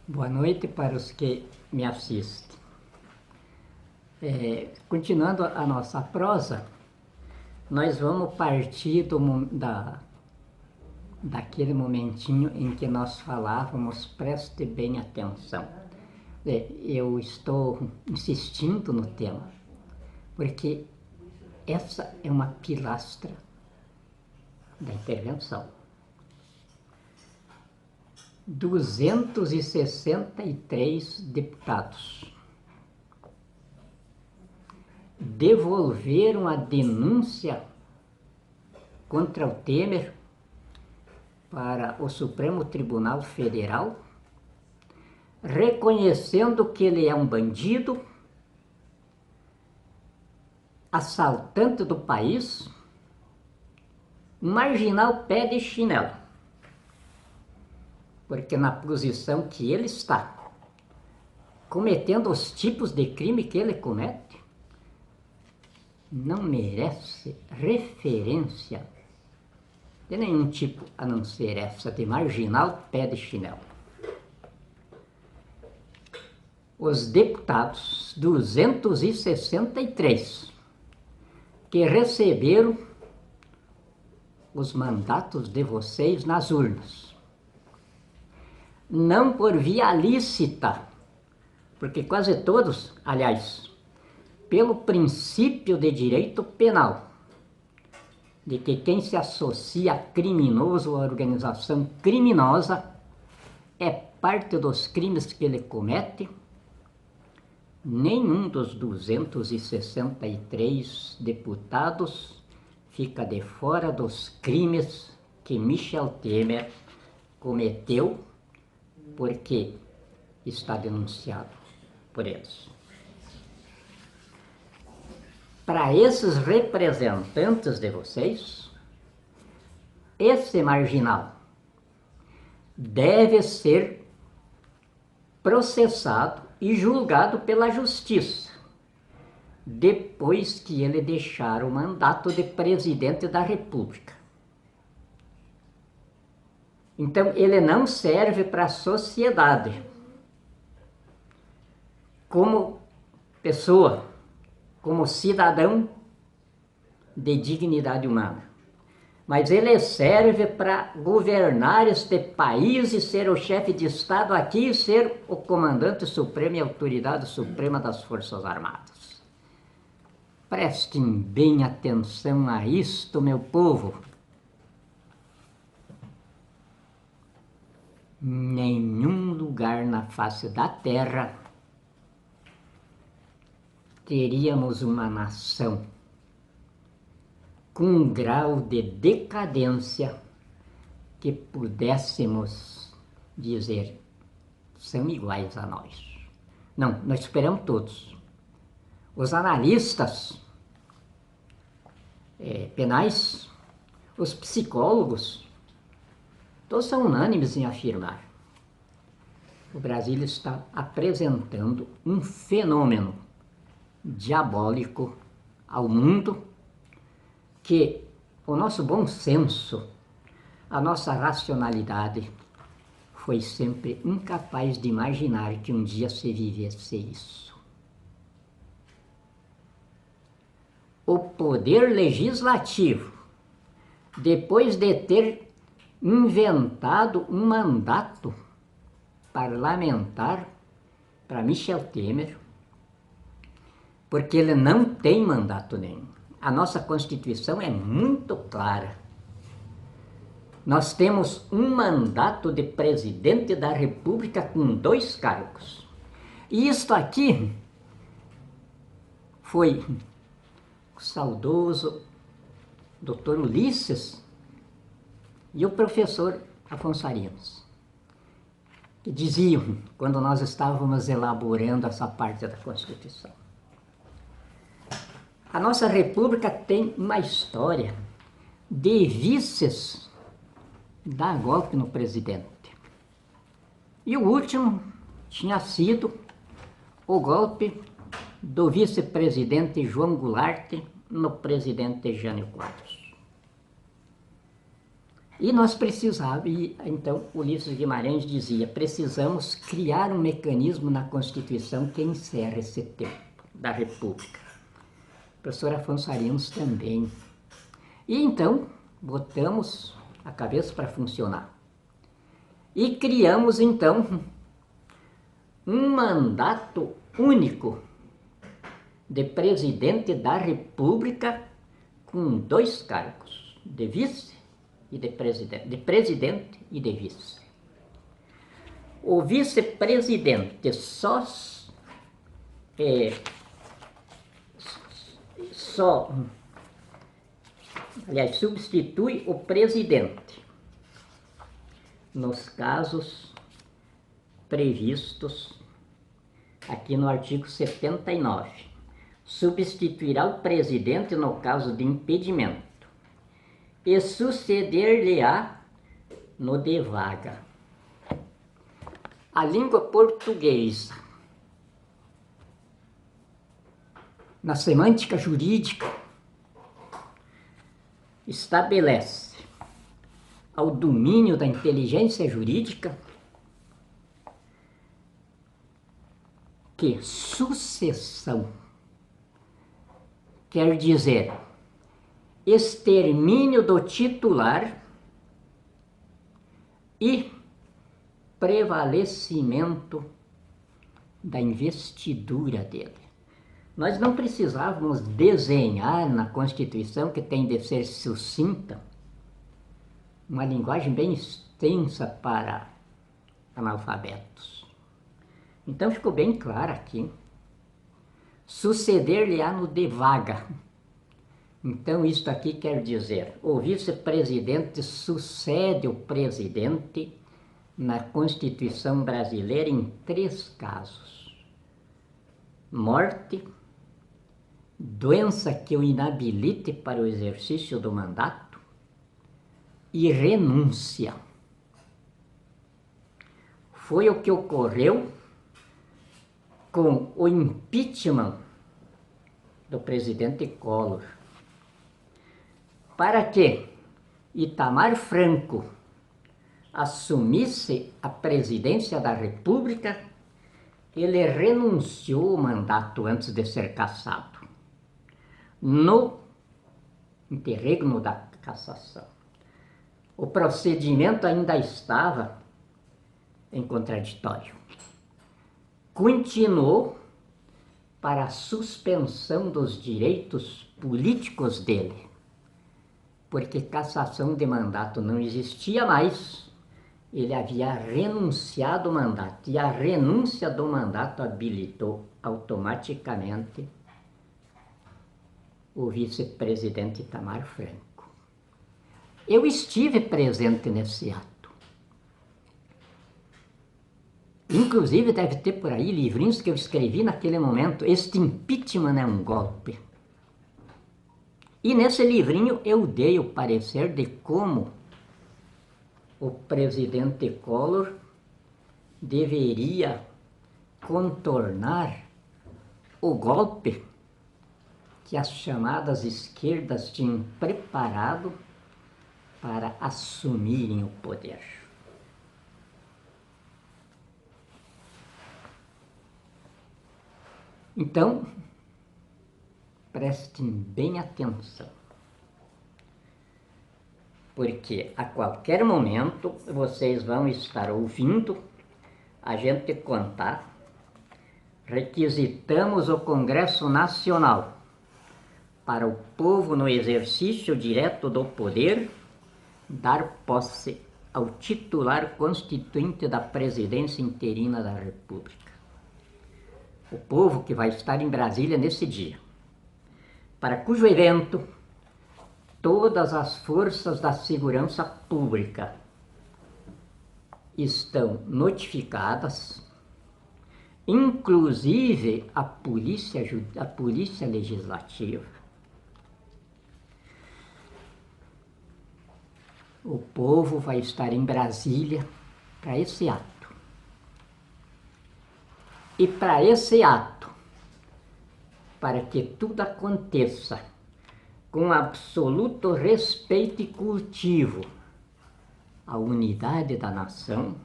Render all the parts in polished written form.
Boa noite para os que me assistem. Continuando a nossa prosa, nós vamos partir daquele momentinho em que nós falávamos, preste bem atenção. Eu estou insistindo no tema, porque essa é uma pilastra da intervenção. 263 deputados devolveram a denúncia contra o Temer para o Supremo Tribunal Federal, reconhecendo que ele é um bandido, assaltante do país, um marginal pé de chinelo. Porque na posição que ele está, cometendo os tipos de crime que ele comete, não merece referência de nenhum tipo, a não ser essa de marginal pé de chinelo. Os deputados 263 que receberam os mandatos de vocês nas urnas, não por via lícita, porque quase todos, aliás, pelo princípio de direito penal, de que quem se associa a criminoso ou a organização criminosa é parte dos crimes que ele comete, nenhum dos 263 deputados fica de fora dos crimes que Michel Temer cometeu, porque está denunciado por eles. Para esses representantes de vocês, esse marginal deve ser processado e julgado pela justiça, depois que ele deixar o mandato de presidente da República. Então, ele não serve para a sociedade como pessoa, como cidadão de dignidade humana. Mas ele serve para governar este país e ser o chefe de Estado aqui e ser o comandante supremo e autoridade suprema das Forças Armadas. Prestem bem atenção a isto, meu povo. Nenhum lugar na face da terra teríamos uma nação com um grau de decadência que pudéssemos dizer são iguais a nós. Não, nós esperamos todos. Os analistas penais, os psicólogos, todos são unânimes em afirmar: o Brasil está apresentando um fenômeno diabólico ao mundo, que o nosso bom senso, a nossa racionalidade foi sempre incapaz de imaginar que um dia se vivesse isso. O poder legislativo, depois de ter inventado um mandato parlamentar para Michel Temer, porque ele não tem mandato nenhum. A nossa Constituição é muito clara. Nós temos um mandato de presidente da República com 2 cargos. E isto aqui foi o saudoso Dr. Ulisses e o professor Afonso Arinos, que diziam, quando nós estávamos elaborando essa parte da Constituição: a nossa República tem uma história de vices dar golpe no presidente. E o último tinha sido o golpe do vice-presidente João Goulart no presidente Jânio Quadros. E nós precisávamos, e então Ulisses Guimarães dizia, precisamos criar um mecanismo na Constituição que encerre esse tempo da República. O professor Afonso Arinos também. E então, botamos a cabeça para funcionar. E criamos então um mandato único de presidente da República com 2 cargos, de vice e de presidente e de vice. O vice-presidente substitui o presidente nos casos previstos aqui no artigo 79. Substituirá o presidente no caso de impedimento e suceder-lhe-á no de vaga. A língua portuguesa, na semântica jurídica, estabelece ao domínio da inteligência jurídica que sucessão quer dizer extermínio do titular e prevalecimento da investidura dele. Nós não precisávamos desenhar na Constituição, que tem de ser sucinta, uma linguagem bem extensa para analfabetos. Então ficou bem claro aqui. Suceder-lhe-á no de vaga. Então isto aqui quer dizer, o vice-presidente sucede o presidente na Constituição brasileira em 3 casos: morte, doença que o inabilite para o exercício do mandato e renúncia. Foi o que ocorreu com o impeachment do presidente Collor. Para que Itamar Franco assumisse a presidência da República, ele renunciou ao mandato antes de ser cassado, no interregno da cassação. O procedimento ainda estava em contraditório. Continuou para a suspensão dos direitos políticos dele, porque cassação de mandato não existia mais. Ele havia renunciado ao mandato, e a renúncia do mandato habilitou automaticamente o vice-presidente Itamar Franco. Eu estive presente nesse ato. Inclusive deve ter por aí livrinhos que eu escrevi naquele momento, Este Impeachment é um Golpe. E nesse livrinho eu dei o parecer de como o presidente Collor deveria contornar o golpe que as chamadas esquerdas tinham preparado para assumirem o poder. Então, prestem bem atenção, porque a qualquer momento vocês vão estar ouvindo a gente contar: requisitamos o Congresso Nacional para o povo, no exercício direto do poder, dar posse ao titular constituinte da presidência interina da República. O povo que vai estar em Brasília nesse dia, para cujo evento todas as forças da segurança pública estão notificadas, inclusive a polícia legislativa. O povo vai estar em Brasília para esse ato. E para esse ato, para que tudo aconteça com absoluto respeito e cultivo a unidade da nação,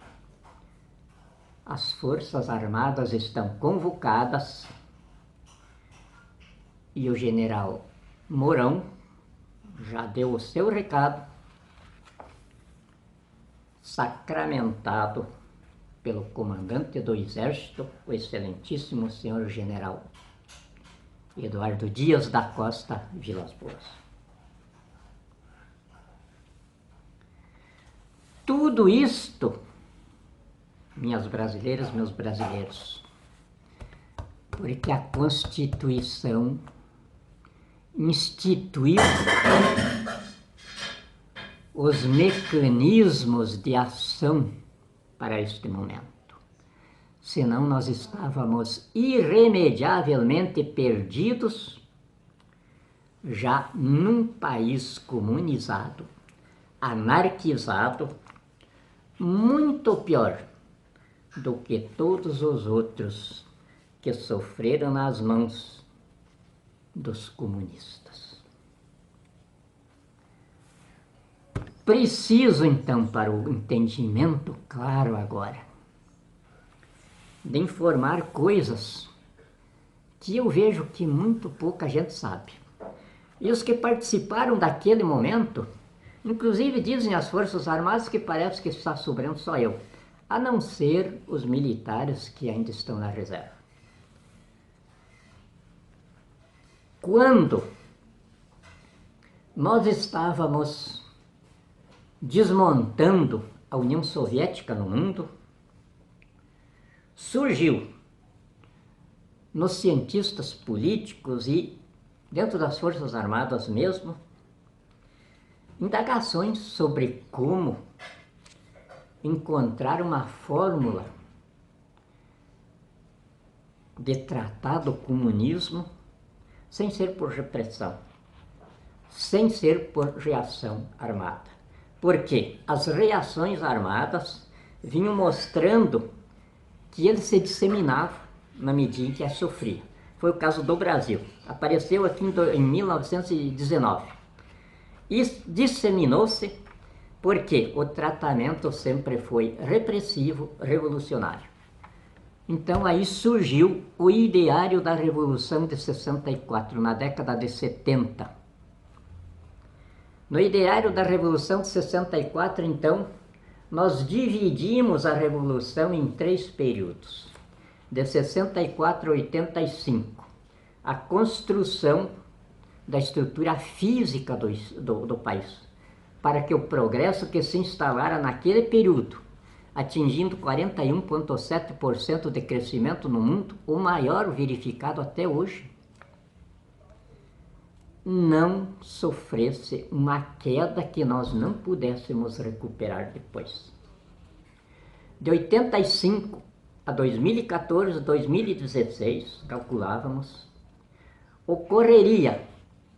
as Forças Armadas estão convocadas e o general Mourão já deu o seu recado, sacramentado pelo comandante do Exército, o excelentíssimo senhor general Eduardo Dias da Costa Vilas Boas. Tudo isto, minhas brasileiras, meus brasileiros, porque a Constituição instituiu os mecanismos de ação para este momento. Senão nós estávamos irremediavelmente perdidos já num país comunizado, anarquizado, muito pior do que todos os outros que sofreram nas mãos dos comunistas. Preciso, então, para o entendimento claro agora, de informar coisas que eu vejo que muito pouca gente sabe. E os que participaram daquele momento, inclusive dizem as Forças Armadas que parece que está sobrando só eu, a não ser os militares que ainda estão na reserva. Quando nós estávamos desmontando a União Soviética no mundo, surgiu nos cientistas políticos e dentro das Forças Armadas mesmo, indagações sobre como encontrar uma fórmula de tratar do comunismo sem ser por repressão, sem ser por reação armada. Porque as reações armadas vinham mostrando que ele se disseminava na medida em que a sofria. Foi o caso do Brasil. Apareceu aqui em 1919. E disseminou-se porque o tratamento sempre foi repressivo, revolucionário. Então aí surgiu o ideário da Revolução de 64, na década de 70. No ideário da Revolução de 64, então, nós dividimos a Revolução em 3 períodos. De 64 a 85, a construção da estrutura física do país, para que o progresso que se instalara naquele período, atingindo 41,7% de crescimento no mundo, o maior verificado até hoje, não sofresse uma queda que nós não pudéssemos recuperar depois. De 85 a 2014, 2016, calculávamos, ocorreria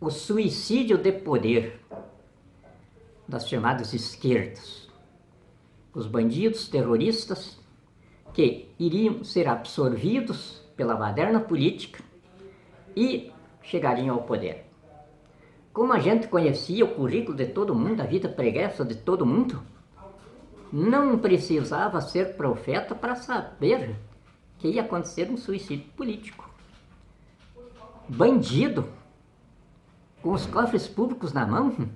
o suicídio de poder das chamadas esquerdas. Os bandidos terroristas que iriam ser absorvidos pela baderna política e chegariam ao poder. Como a gente conhecia o currículo de todo mundo, a vida pregressa de todo mundo, não precisava ser profeta para saber que ia acontecer um suicídio político. Bandido, com os cofres públicos na mão,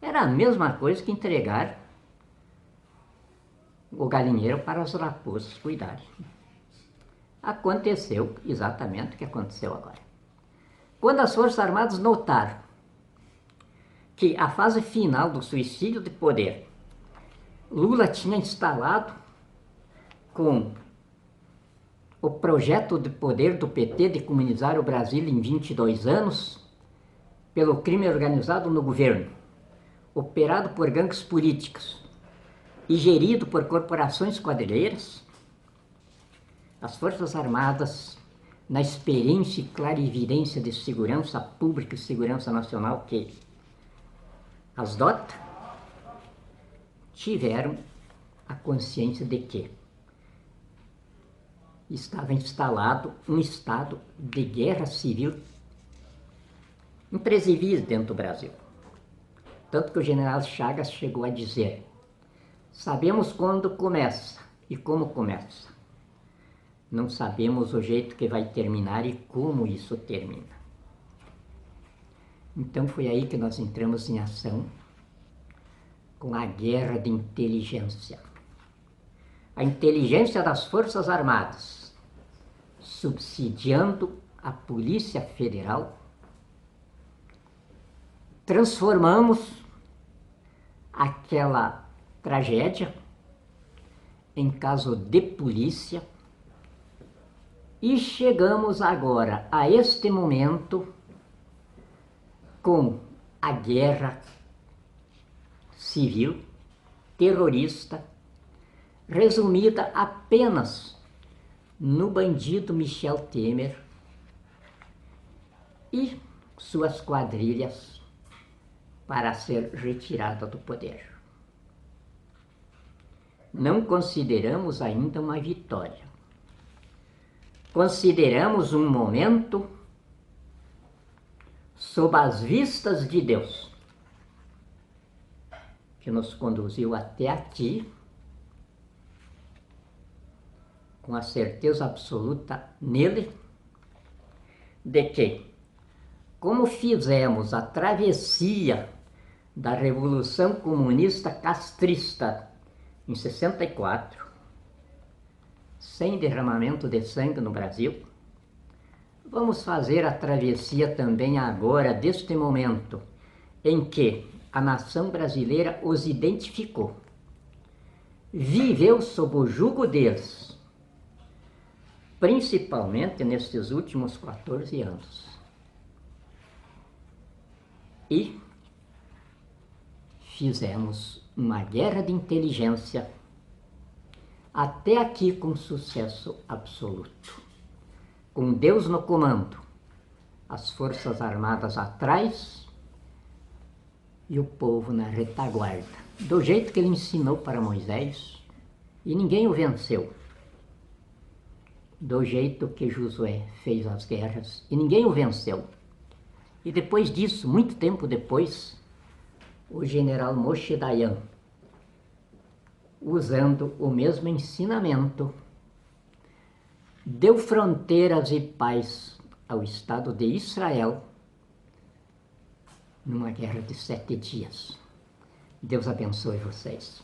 era a mesma coisa que entregar o galinheiro para as raposas cuidarem. Aconteceu exatamente o que aconteceu agora. Quando as Forças Armadas notaram que a fase final do suicídio de poder, Lula tinha instalado com o projeto de poder do PT de comunizar o Brasil em 22 anos, pelo crime organizado no governo, operado por gangues políticos e gerido por corporações quadrilheiras, as Forças Armadas, na experiência e clarividência de segurança pública e segurança nacional que as dota, tiveram a consciência de que estava instalado um estado de guerra civil imprevisível dentro do Brasil. Tanto que o general Chagas chegou a dizer: Sabemos quando começa e como começa. Não sabemos o jeito que vai terminar e como isso termina. Então foi aí que nós entramos em ação com a guerra de inteligência. A inteligência das Forças Armadas, subsidiando a Polícia Federal, transformamos aquela tragédia em caso de polícia e chegamos agora a este momento com a guerra civil terrorista resumida apenas no bandido Michel Temer e suas quadrilhas para ser retirada do poder. Não consideramos ainda uma vitória. Consideramos um momento sob as vistas de Deus, que nos conduziu até aqui, com a certeza absoluta nele, de que, como fizemos a travessia da Revolução Comunista Castrista em 64, sem derramamento de sangue no Brasil, vamos fazer a travessia também agora, deste momento, em que a nação brasileira os identificou, viveu sob o jugo deles, principalmente nestes últimos 14 anos. E fizemos uma guerra de inteligência até aqui com sucesso absoluto. Com Deus no comando, as Forças Armadas atrás e o povo na retaguarda, do jeito que ele ensinou para Moisés, e ninguém o venceu. Do jeito que Josué fez as guerras e ninguém o venceu. E depois disso, muito tempo depois, o general Moshe Dayan, usando o mesmo ensinamento, deu fronteiras e paz ao Estado de Israel numa guerra de 7 dias. Deus abençoe vocês.